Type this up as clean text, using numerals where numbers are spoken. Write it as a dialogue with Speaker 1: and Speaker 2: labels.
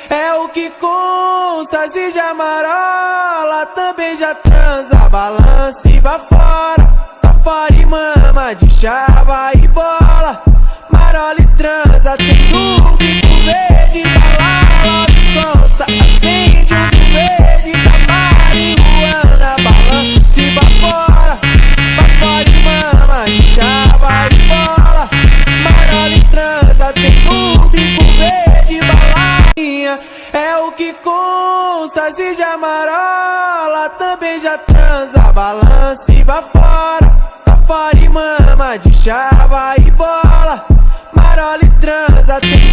Speaker 1: É o que consta, se já marola, também já transa, balança e vai fora. Tá fora e mama de chava e bola. Marola e transa, tem do bico verde da lala. Consta, acende o do verde da marihuana. Balança e vai fora. Vai fora e mama de chava e bola. Marola e transa, tem do bico verde balainha. É o que consta, se já marola, também já transa, balança e vai fora. Tá fora e mama de chava e bola. Marola e transa, tem